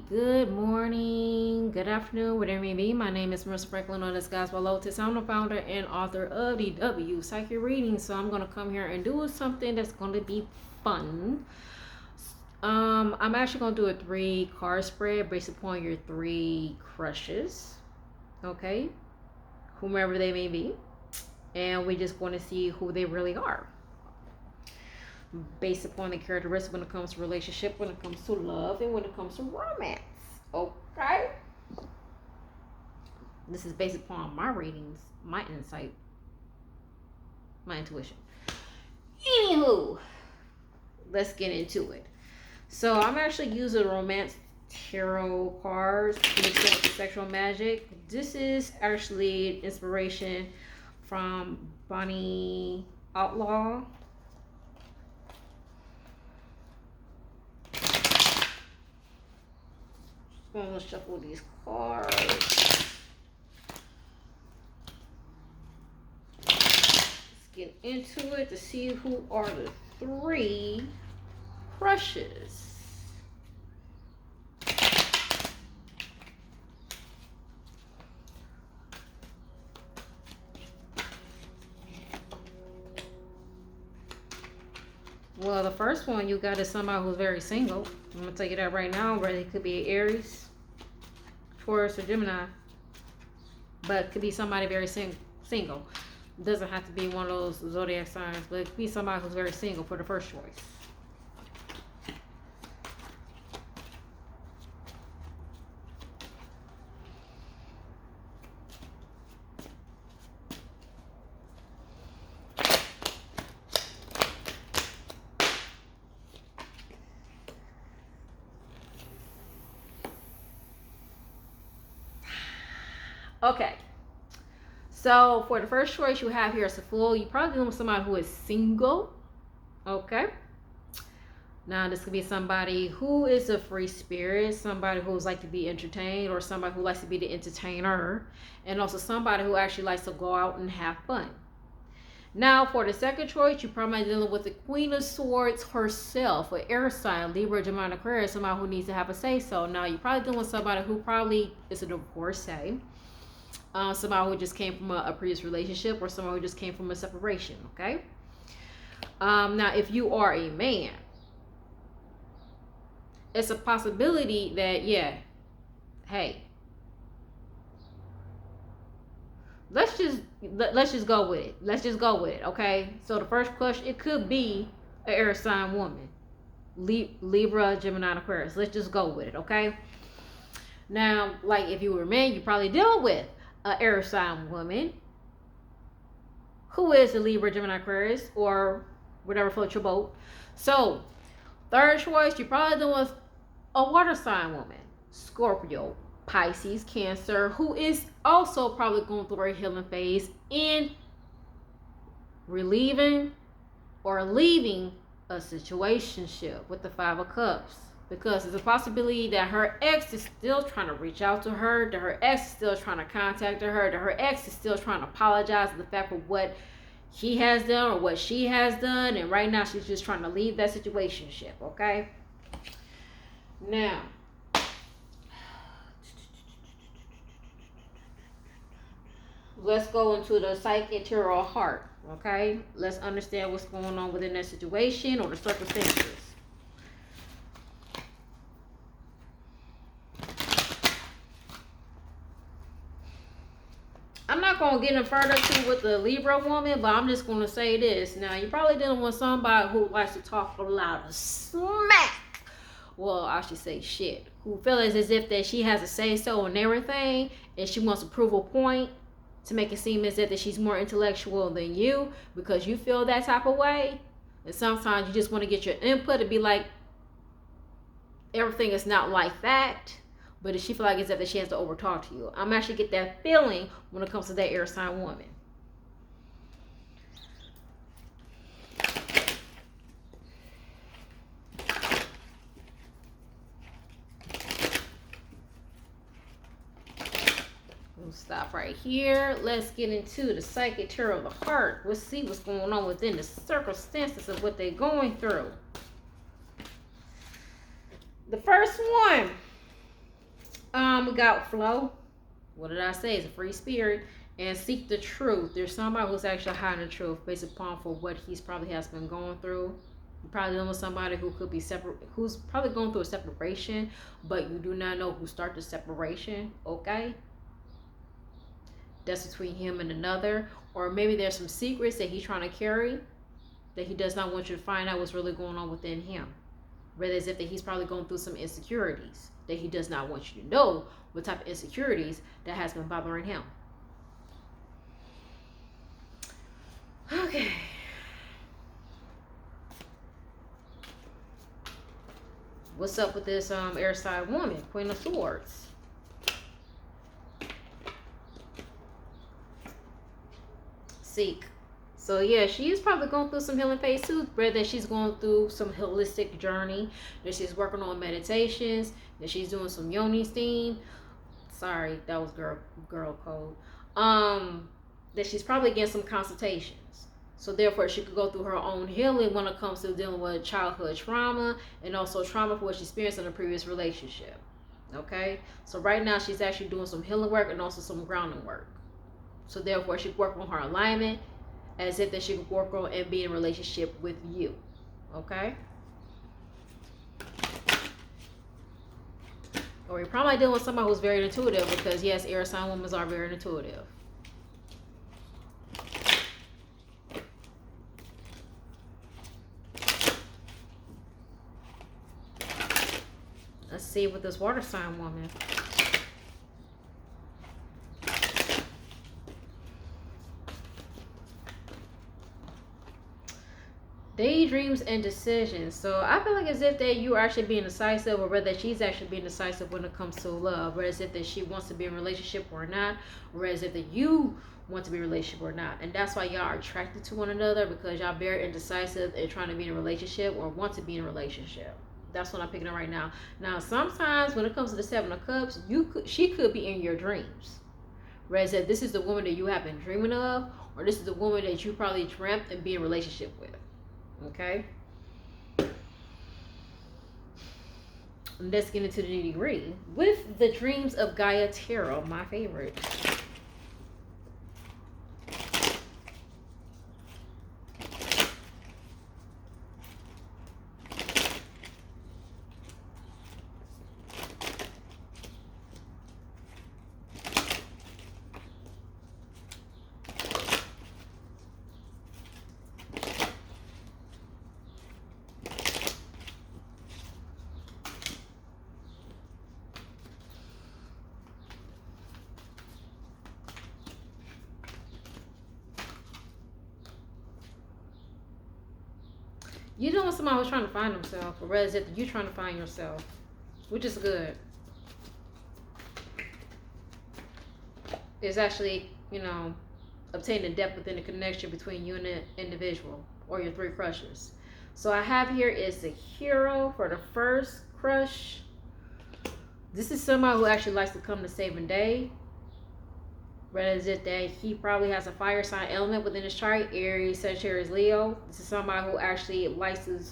good morning, good afternoon, whatever it may be. My name is Marissa Franklin, known as Gospel Lotus. I'm the founder and author of the W Psychic Reading. So I'm gonna come here and do something that's gonna be fun. I'm actually gonna do a 3-card spread based upon your 3 crushes, okay, whomever they may be, and we just want to see who they really are based upon the characteristics when it comes to relationship, when it comes to love, and when it comes to romance. Okay? This is based upon my readings, my insight, my intuition. Anywho, let's get into it. So I'm actually using romance tarot cards mixed in with the sexual magic. This is actually inspiration from Bonnie Outlaw. I'm gonna shuffle these cards. Let's get into it to see who are the 3 crushes. Well, the first one you got is somebody who's very single. I'm gonna tell you that right now, but it could be Aries, Taurus, or Gemini, but it could be somebody very single. It doesn't have to be one of those zodiac signs, but it could be somebody who's very single for the first choice. Okay, so for the first choice you have here is a fool. You probably dealing with somebody who is single. Okay, now this could be somebody who is a free spirit, somebody who's like to be entertained, or somebody who likes to be the entertainer, and also somebody who actually likes to go out and have fun. Now for the second choice, you're probably dealing with the Queen of Swords herself, an air sign, Libra, Gemini, Aquarius, somebody who needs to have a say-so. Now you're probably dealing with somebody who probably is a divorcee. Somebody who just came from a previous relationship, or someone who just came from a separation. Okay. Now, if you are a man, it's a possibility that hey, let's just go with it. Let's just go with it. Okay. So the first question, it could be an air sign woman, Libra, Gemini, Aquarius. Let's just go with it. Okay. Now, like if you were a man, you probably deal with an air sign woman who is a Libra, Gemini, Aquarius, or whatever floats your boat. So, third choice, you're probably dealing with a water sign woman, Scorpio, Pisces, Cancer, who is also probably going through a healing phase in relieving or leaving a situationship with the 5 of Cups. Because there's a possibility that her ex is still trying to reach out to her, that her ex is still trying to contact her, that her ex is still trying to apologize for the fact of what he has done or what she has done, and right now she's just trying to leave that situationship. Okay. Now, let's go into the psychic tarot heart. Okay, let's understand what's going on within that situation or the circumstances. I'm not going to get in further to with the Libra woman, but I'm just going to say this. Now, you're probably dealing with somebody who likes to talk a lot of smack. Well, I should say shit. Who feels as if that she has a say-so and everything, and she wants to prove a point to make it seem as if that she's more intellectual than you because you feel that type of way. And sometimes you just want to get your input and be like, everything is not like that. But if she feel like it's that she has to overtalk to you, I'm actually get that feeling when it comes to that air sign woman. We'll stop right here. Let's get into the psychic tarot of the heart. Let's see what's going on within the circumstances of what they're going through. The first one, We got flow. What did I say? It's a free spirit. And seek the truth. There's somebody who's actually hiding the truth based upon for what he's probably has been going through. You're probably dealing with somebody who could be separate, who's probably going through a separation, but you do not know who started the separation. Okay, that's between him and another, or maybe there's some secrets that he's trying to carry that he does not want you to find out what's really going on within him. Rather as if that he's probably going through some insecurities that he does not want you to know what type of insecurities that has been bothering him. Okay. What's up with this air sign woman, Queen of Swords? Seek. So yeah, she is probably going through some healing phase too, whether she's going through some holistic journey, that she's working on meditations, that she's doing some yoni steam. Sorry, that was girl code. That she's probably getting some consultations. So therefore, she could go through her own healing when it comes to dealing with childhood trauma and also trauma for what she experienced in a previous relationship. Okay? So right now, she's actually doing some healing work and also some grounding work. So therefore, she could work on her alignment as if that she could work on and be in a relationship with you. Okay? Or you're probably dealing with somebody who's very intuitive because, yes, air sign women are very intuitive. Let's see with this water sign woman. Daydreams and decisions. So I feel like as if that you are actually being decisive, or rather she's actually being decisive when it comes to love, or as if that she wants to be in a relationship or not, or as if that you want to be in a relationship or not. And that's why y'all are attracted to one another, because y'all very indecisive and trying to be in a relationship or want to be in a relationship. That's what I'm picking up right now. Now, sometimes when it comes to the Seven of Cups, she could be in your dreams. Whereas that this is the woman that you have been dreaming of, or this is the woman that you probably dreamt and be in a relationship with. Okay? Let's get into the nitty-gritty with the Dreams of Gaia Tarot, my favorite. You know when somebody was trying to find themselves, or rather that you're trying to find yourself, which is good. It's actually, obtaining depth within the connection between you and the individual, or your three crushes. So I have here is the hero for the first crush. This is somebody who actually likes to come to save a day. Rather is it that he probably has a fire sign element within his chart, Aries, Sagittarius, Leo. This is somebody who actually likes to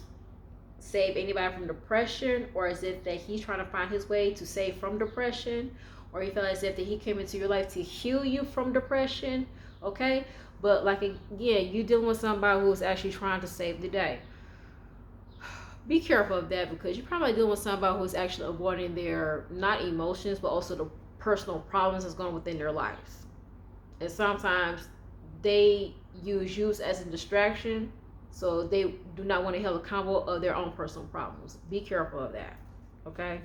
save anybody from depression, or is it that he's trying to find his way to save from depression, or you feel as if that he came into your life to heal you from depression, okay? But like again, you're dealing with somebody who's actually trying to save the day. Be careful of that, because you're probably dealing with somebody who's actually avoiding their, not emotions, but also the personal problems that's going on within their lives. And sometimes they use you as a distraction, so they do not want to hold accountable of their own personal problems. Be careful of that, okay?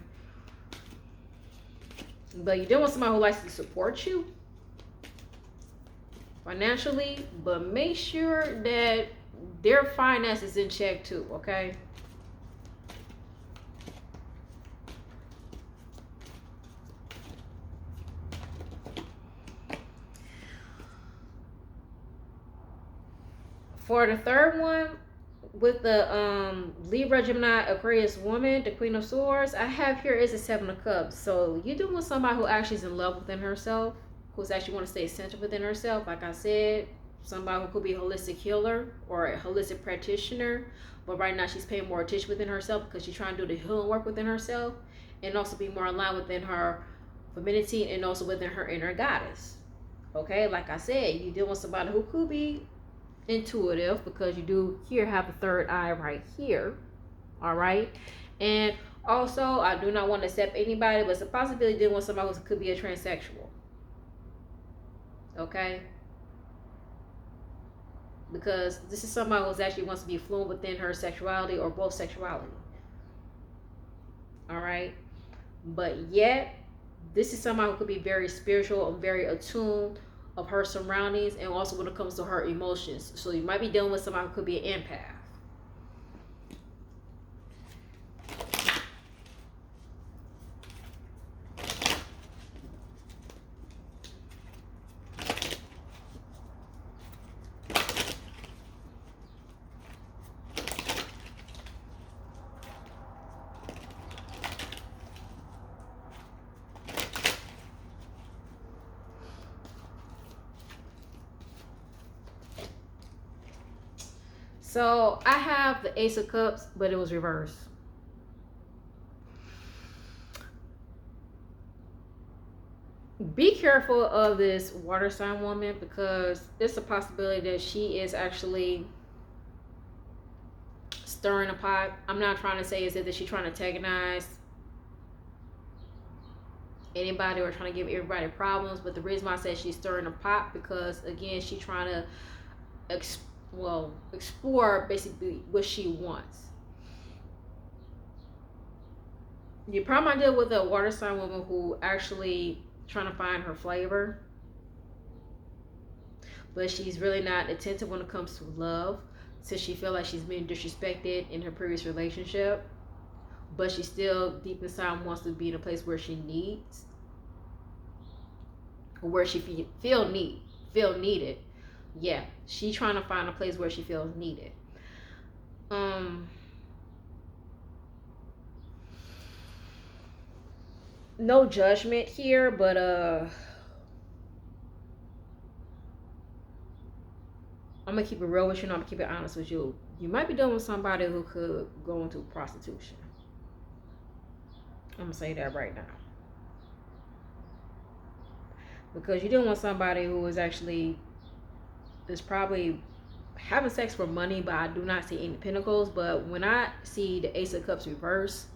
But you don't want somebody who likes to support you financially, but make sure that their finances in check too, okay? For the third one, with the Libra, Gemini, Aquarius woman, the Queen of Swords, I have here is the Seven of Cups. So you're dealing with somebody who actually is in love within herself, who's actually want to stay centered within herself. Like I said, somebody who could be a holistic healer or a holistic practitioner, but right now she's paying more attention within herself because she's trying to do the healing work within herself and also be more aligned within her femininity and also within her inner goddess. Okay, like I said, you deal with somebody who could be intuitive because you do here have the third eye right here. All right, and also I do not want to accept anybody, but it's a possibility dealing with somebody who could be a transsexual. Okay, because this is somebody who actually wants to be fluent within her sexuality or both sexuality. All right, but yet this is somebody who could be very spiritual and very attuned of her surroundings, and also when it comes to her emotions. So you might be dealing with somebody who could be an empath. So I have the Ace of Cups, but it was reversed. Be careful of this water sign woman because it's a possibility that she is actually stirring a pot. I'm not trying to say is that she's trying to antagonize anybody or trying to give everybody problems, but the reason why I said she's stirring a pot because again she's trying to explore basically what she wants. You probably might deal with a water sign woman who actually trying to find her flavor, but she's really not attentive when it comes to love, since she feel like she's been disrespected in her previous relationship, but she still deep inside wants to be in a place where she needs, where she feel needed. Yeah, she trying to find a place where she feels needed. No judgment here, but I'm gonna keep it real with you and I'm gonna keep it honest with you. You might be dealing with somebody who could go into prostitution. I'm gonna say that right now. Because you're dealing with somebody who is probably having sex for money, but I do not see any pentacles. But when I see the Ace of Cups reverse,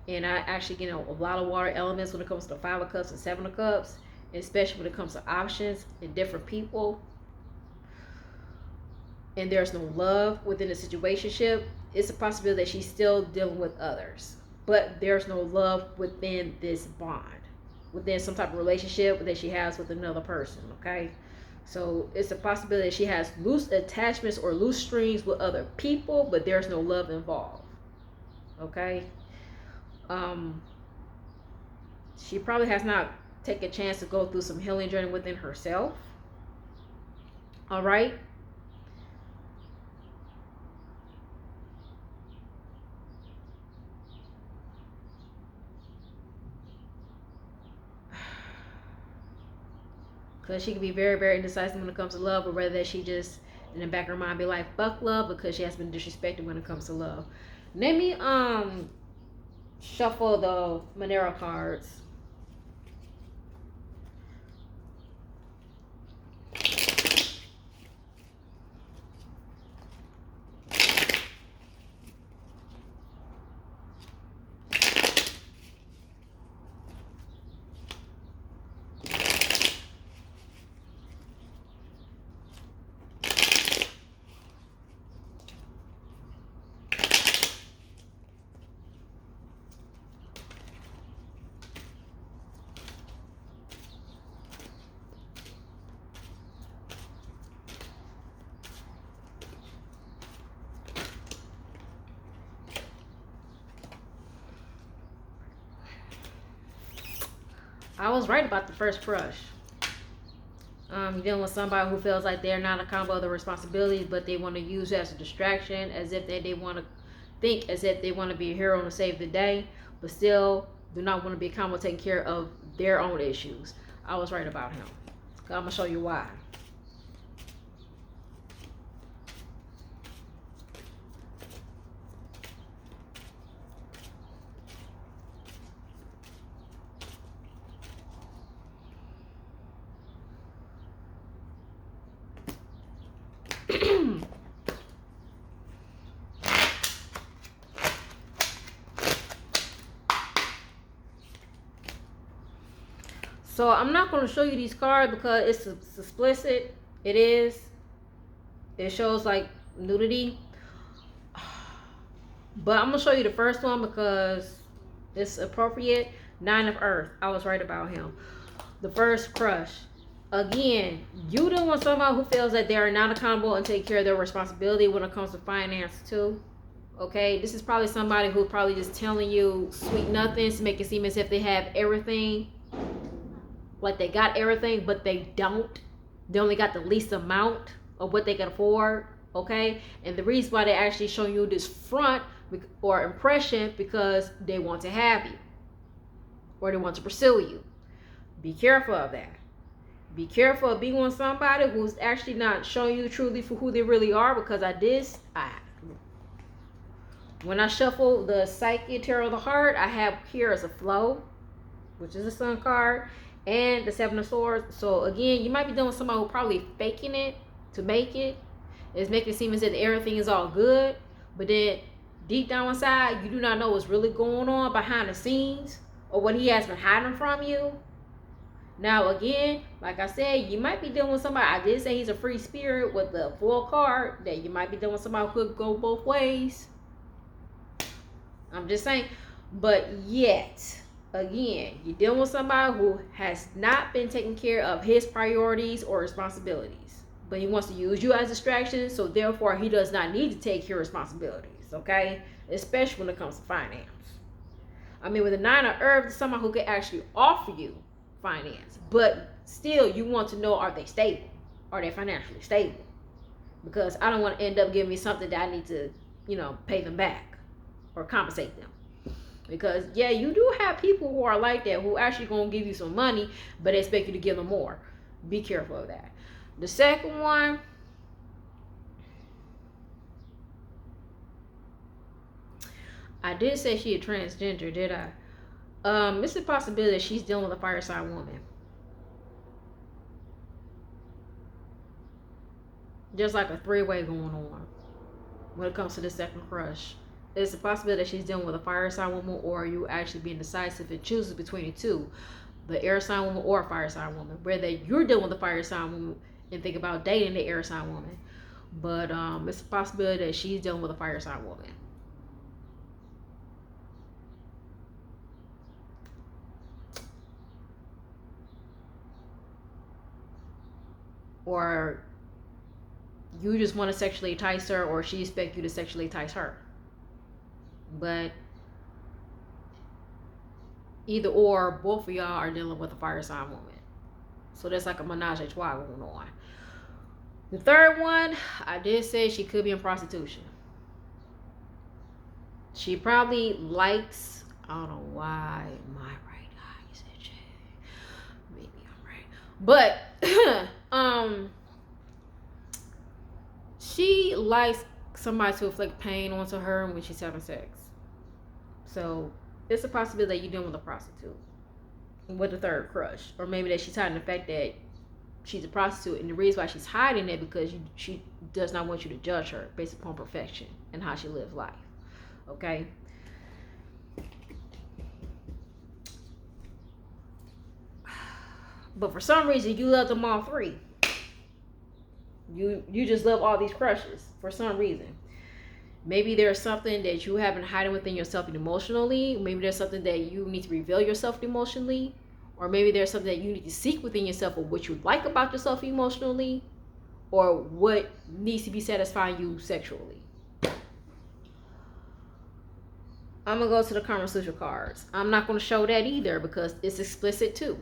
and I actually get a lot of water elements when it comes to the Five of Cups and Seven of Cups, especially when it comes to options and different people, and there's no love within the situationship, it's a possibility that she's still dealing with others, but there's no love within this bond, within some type of relationship that she has with another person. Okay, so it's a possibility that she has loose attachments or loose strings with other people, but there's no love involved. Okay, she probably has not taken a chance to go through some healing journey within herself. All right, because she can be very, very indecisive when it comes to love, or whether that she just in the back of her mind be like fuck love because she has been disrespected when it comes to love. Let me shuffle the Monero cards. I was right about the first crush. You're dealing with somebody who feels like they're not accountable of their responsibilities, but they want to use it as a distraction, as if they want to think as if they want to be a hero and save the day, but still do not want to be accountable, taking care of their own issues. I was right about him. I'm gonna show you why. So I'm not going to show you these cards because it's explicit. It is. It shows like nudity. But I'm going to show you the first one because it's appropriate. Nine of Earth. I was right about him. The first crush. Again, you don't want someone who feels that they are not accountable and take care of their responsibility when it comes to finance too. Okay, this is probably somebody who's probably just telling you sweet nothings to make it seem as if they have everything, like they got everything, but they don't. They only got the least amount of what they can afford. Okay, and the reason why they actually show you this front or impression because they want to have you or they want to pursue you. Be careful of that. Be careful of being with somebody who's actually not showing you truly for who they really are, because when I shuffle the Psyche Tarot of the Heart, I have here as a flow, which is a Sun card, and the Seven of Swords. So again, you might be dealing with somebody who's probably faking it to make it. It's making it seem as if everything is all good, but then deep down inside, you do not know what's really going on behind the scenes or what he has been hiding from you. Now again, like I said, you might be dealing with somebody. I did say he's a free spirit with the full card, that you might be dealing with somebody who could go both ways. I'm just saying. But yet, again, you're dealing with somebody who has not been taking care of his priorities or responsibilities. But he wants to use you as distraction, so therefore he does not need to take your responsibilities, okay? Especially when it comes to finance. I mean, with the Nine of Earth, someone who can actually offer you finance, but still you want to know, are they stable? Are they financially stable? Because I don't want to end up giving me something that I need to, pay them back or compensate them. Because yeah, you do have people who are like that, who actually gonna give you some money, but they expect you to give them more. Be careful of that. The second one, I did say she a transgender, did I? It's a possibility that she's dealing with a fire sign woman. There's like a three-way going on when it comes to the second crush. It's a possibility that she's dealing with a fire sign woman, or you actually being decisive and chooses between the two, the air sign woman or a fire sign woman. Whether you're dealing with a fire sign woman and think about dating the air sign woman, but it's a possibility that she's dealing with a fire sign woman. Or you just want to sexually entice her, or she expects you to sexually entice her. But either or, both of y'all are dealing with a fire sign woman. So that's like a menage a trois going on. The third one, I did say she could be in prostitution. She probably likes, I don't know why, am I right? You said Jay. Maybe I'm right. But she likes somebody to inflict pain onto her when she's having sex. So it's a possibility that you're dealing with a prostitute with the third crush, or maybe that she's hiding the fact that she's a prostitute, and the reason why she's hiding it because she does not want you to judge her based upon perfection and how she lives life. Okay. But for some reason, you love them all three. You just love all these crushes for some reason. Maybe there's something that you have been hiding within yourself emotionally. Maybe there's something that you need to reveal yourself emotionally. Or maybe there's something that you need to seek within yourself, or what you like about yourself emotionally, or what needs to be satisfying you sexually. I'm going to go to the Kama Sutra cards. I'm not going to show that either because it's explicit too.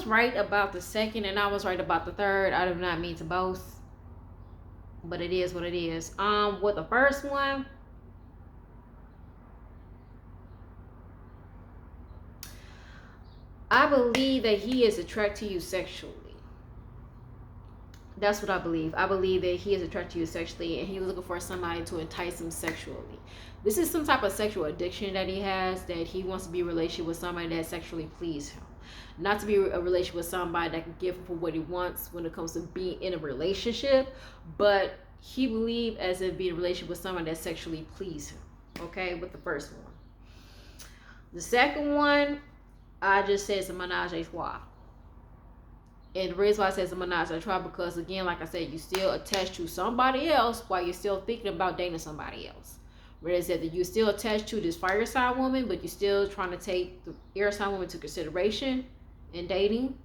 right about the second and I was right about the third. I do not mean to boast, but it is what it is. With the first one, I believe that he is attracted to you sexually. That's what I believe. I believe that he is attracted to you sexually and he was looking for somebody to entice him sexually. This is some type of sexual addiction that he has, that he wants to be in a relationship with somebody that sexually pleases him. Not to be a relationship with somebody that can give him for what he wants when it comes to being in a relationship, but he believes as if being in a relationship with somebody that sexually pleases him. Okay, with the first one. The second one, I just said it's a menage a trois. And the reason why I say it's a menage a trois, because again, like I said, you still attached to somebody else while you're still thinking about dating somebody else. Whereas that you're still attached to this fire sign woman, but you're still trying to take the air sign woman into consideration in dating.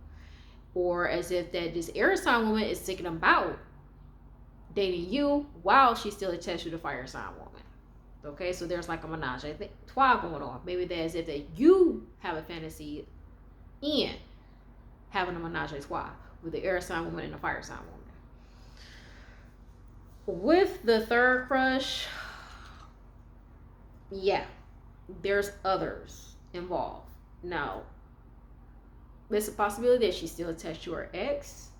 Or as if that this air sign woman is thinking about dating you while she's still attached to the fire sign woman. Okay, so there's like a menage a trois going on. Maybe that's if that you have a fantasy in having a menage a trois with the air sign woman and the fire sign woman. With the third crush, yeah, there's others involved. Now, there's a possibility that she's still attached to her ex,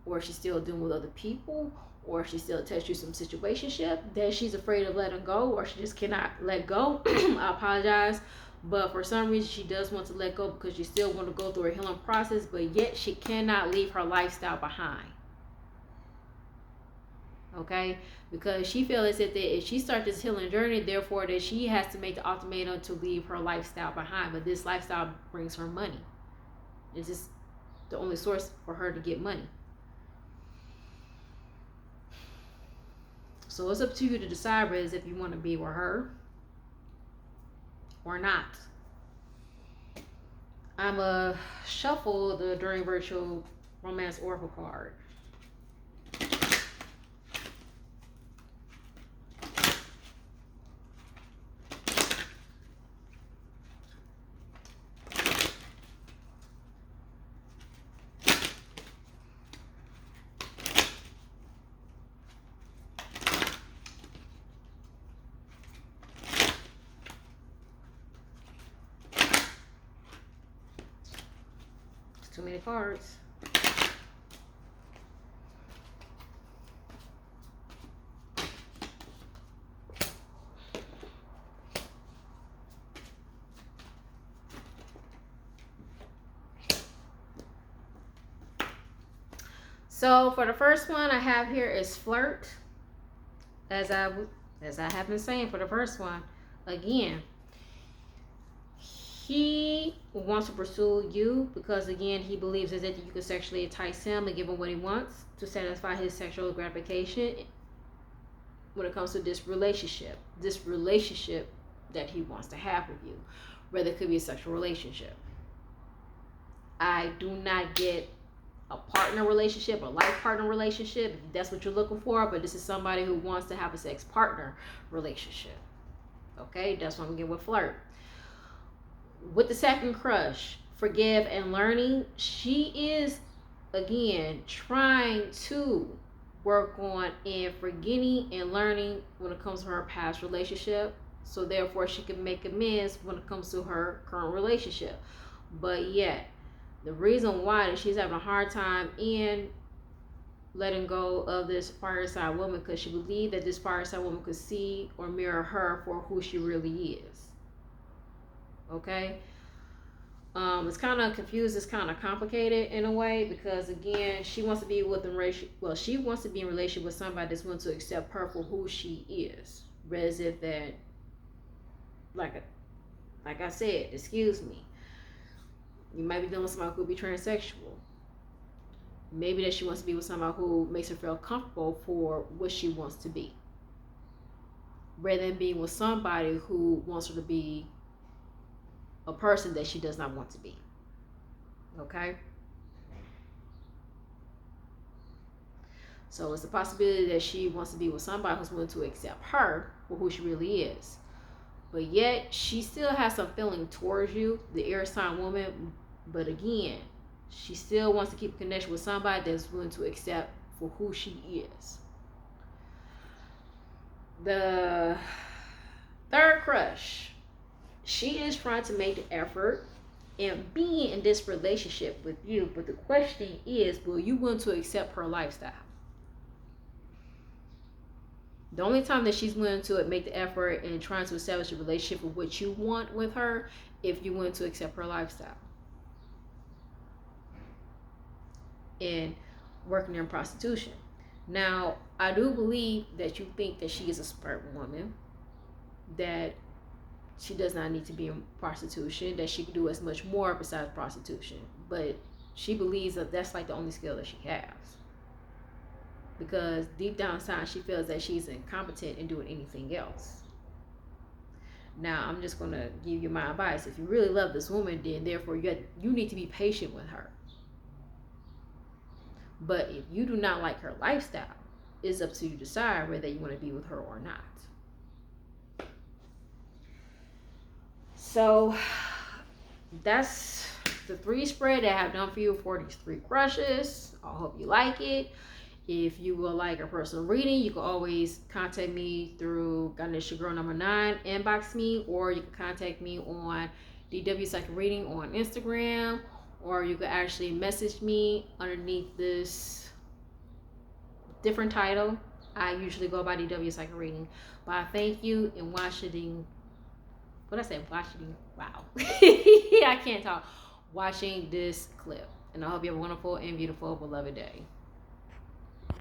or she's still dealing with other people, or she's still attached to some situationship that she's afraid of letting go, or she just cannot let go. I apologize. But for some reason, she does want to let go because she still want to go through a healing process, but yet she cannot leave her lifestyle behind. Okay? Because she feels that if she starts this healing journey, therefore that she has to make the ultimatum to leave her lifestyle behind. But this lifestyle brings her money. It's just the only source for her to get money. So it's up to you to decide whether if you want to be with her or not. I'm a shuffle the During Virtual Romance Oracle card. Too many cards. So for the first one I have here is flirt. As I have been saying for the first one, again, he wants to pursue you because again he believes that you can sexually entice him and give him what he wants to satisfy his sexual gratification when it comes to this relationship that he wants to have with you, whether it could be a sexual relationship. I do not get a partner relationship, a life partner relationship, if that's what you're looking for, but this is somebody who wants to have a sex partner relationship. Okay, that's what I'm getting with flirt. With the second crush, forgive and learning, she is again trying to work on and forgetting and learning when it comes to her past relationship, so therefore she can make amends when it comes to her current relationship. But yet the reason why that she's having a hard time in letting go of this fire sign woman, because she believed that this fire sign woman could see or mirror her for who she really is. Okay, it's kind of confused. It's kind of complicated in a way because again, she wants to be with she wants to be in a relationship with somebody that's willing to accept her for who she is, whereas if that, like I said, excuse me, you might be dealing with somebody who could be transsexual. Maybe that she wants to be with somebody who makes her feel comfortable for what she wants to be, rather than being with somebody who wants her to be a person that she does not want to be. Okay? So it's a possibility that she wants to be with somebody who's willing to accept her for who she really is. But yet, she still has some feeling towards you, the air sign woman. But again, She still wants to keep a connection with somebody that's willing to accept for who she is. The third crush, she is trying to make the effort and be in this relationship with you, but the question is, will you willing to accept her lifestyle? The only time that she's willing to make the effort and trying to establish a relationship with what you want with her, if you're willing to accept her lifestyle and working in prostitution. Now, I do believe that you think that she is a smart woman, that she does not need to be in prostitution, that she can do as much more besides prostitution. But she believes that that's like the only skill that she has. Because deep down inside, she feels that she's incompetent in doing anything else. Now, I'm just going to give you my advice. If you really love this woman, then therefore you need to be patient with her. But if you do not like her lifestyle, it's up to you to decide whether you want to be with her or not. So that's the 3 spread that I have done for you for these 3 crushes. I hope you like it. If you would like a personal reading, you can always contact me through Ganesha Girl number 9, inbox me, or you can contact me on DW Psychic Reading on Instagram, or you can actually message me underneath this different title. I usually go by DW Psychic Reading. But I thank you in watching. What I say? Watching. Wow. I can't talk. Watching this clip. And I hope you have a wonderful and beautiful beloved day.